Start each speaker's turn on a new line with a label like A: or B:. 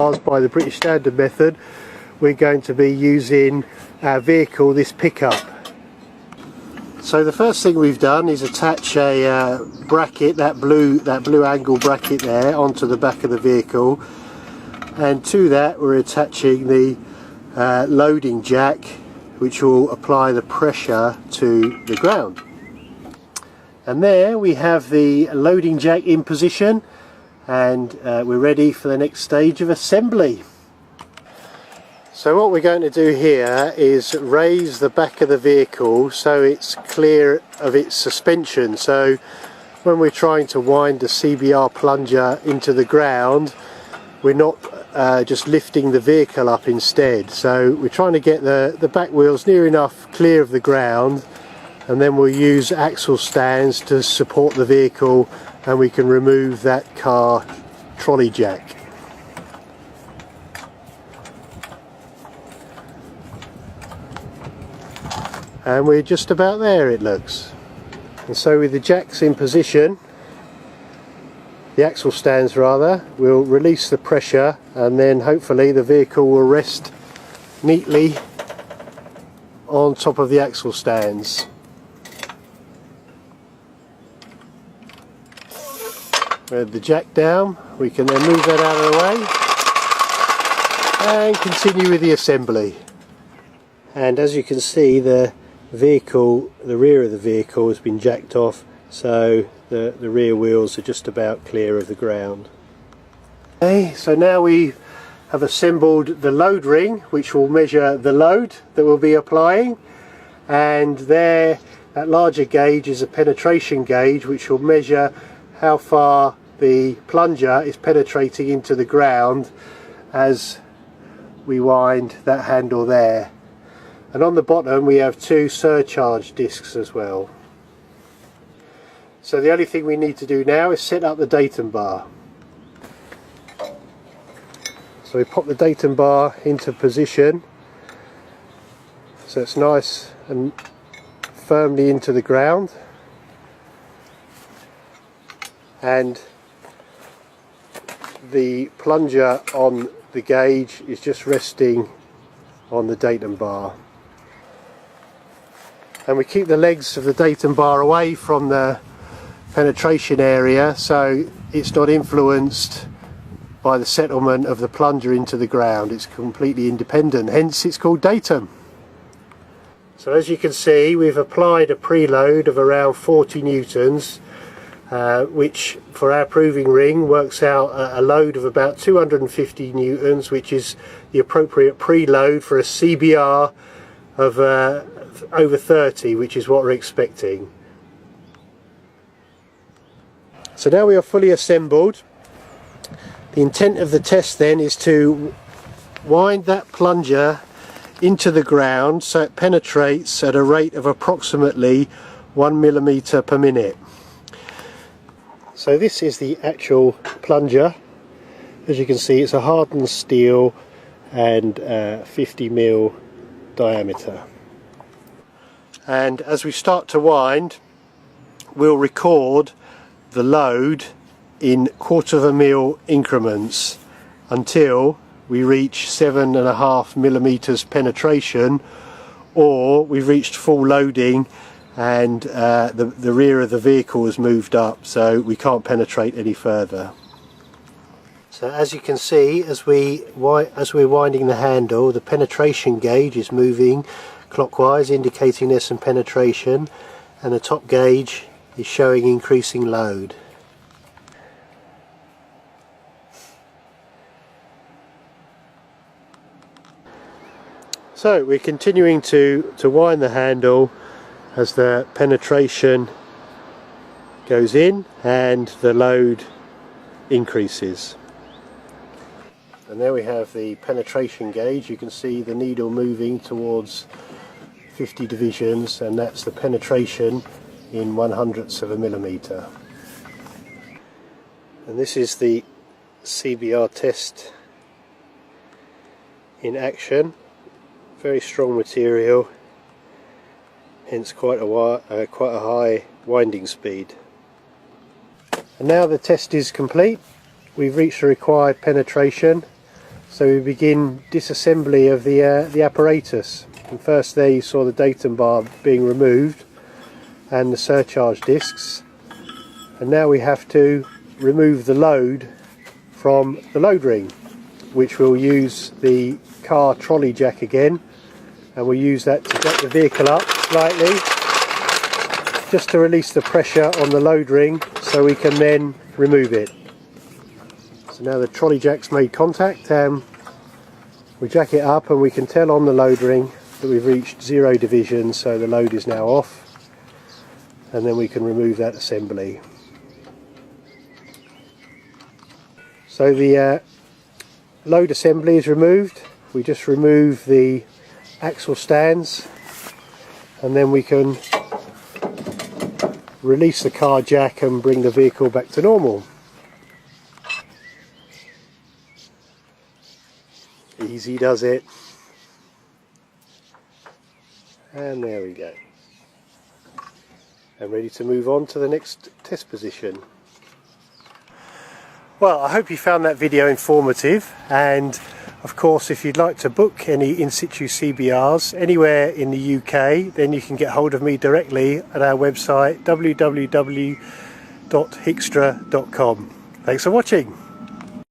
A: by the British Standard method, we're going to be using our vehicle, this pickup. So the first thing we've done is attach a bracket, that blue angle bracket there, onto the back of the vehicle, and to that we're attaching the loading jack, which will apply the pressure to the ground. And there we have the loading jack in position, and we're ready for the next stage of assembly. So what we're going to do here is raise the back of the vehicle so it's clear of its suspension, so when we're trying to wind the CBR plunger into the ground, we're not just lifting the vehicle up instead. So we're trying to get the back wheels near enough clear of the ground, and then we'll use axle stands to support the vehicle, and we can remove that car trolley jack. And we're just about there, it looks. And so with the jacks in position, the axle stands rather, we'll release the pressure, and then hopefully the vehicle will rest neatly on top of the axle stands. With the jack down, we can then move that out of the way and continue with the assembly. And as you can see, the rear of the vehicle has been jacked off, so the rear wheels are just about clear of the ground. Okay, so now we have assembled the load ring, which will measure the load that we'll be applying, and there, that larger gauge is a penetration gauge, which will measure how far the plunger is penetrating into the ground as we wind that handle there. And on the bottom we have two surcharge discs as well. So the only thing we need to do now is set up the datum bar. So we pop the datum bar into position so it's nice and firmly into the ground, and the plunger on the gauge is just resting on the datum bar. And we keep the legs of the datum bar away from the penetration area so it's not influenced by the settlement of the plunger into the ground. It's completely independent, hence it's called datum. So as you can see, we've applied a preload of around 40 newtons, which for our proving ring works out a load of about 250 newtons, which is the appropriate preload for a CBR of over 30, which is what we're expecting. So now we are fully assembled. The intent of the test then is to wind that plunger into the ground so it penetrates at a rate of approximately 1 millimeter per minute. So this is the actual plunger. As you can see, it's a hardened steel and 50 mil diameter. And as we start to wind, we'll record the load in 1/4 mil increments until we reach 7.5 millimeters penetration, or we've reached full loading and the rear of the vehicle has moved up, so we can't penetrate any further. So as you can see, as we're winding the handle, the penetration gauge is moving clockwise, indicating there's some penetration, and the top gauge is showing increasing load. So we're continuing to wind the handle as the penetration goes in and the load increases. And there we have the penetration gauge. You can see the needle moving towards 50 divisions, and that's the penetration in 1/100ths of a millimeter. And this is the CBR test in action. Very strong material, hence quite a high winding speed. And now the test is complete. We've reached the required penetration So we begin disassembly of the apparatus. And first there you saw the datum bar being removed and the surcharge discs, and now we have to remove the load from the load ring, which will use the car trolley jack again, and we'll use that to jack the vehicle up slightly just to release the pressure on the load ring so we can then remove it. So now the trolley jack's made contact, and we jack it up and we can tell on the load ring that we've reached 0 division, so the load is now off, and then we can remove that assembly. So the load assembly is removed. We just remove the axle stands, and then we can release the car jack and bring the vehicle back to normal. Easy does it. And there we go. And ready to move on to the next test position. Well, I hope you found that video informative, and of course if you'd like to book any in situ CBRs anywhere in the UK, then you can get hold of me directly at our website www.hickstra.com. Thanks for watching.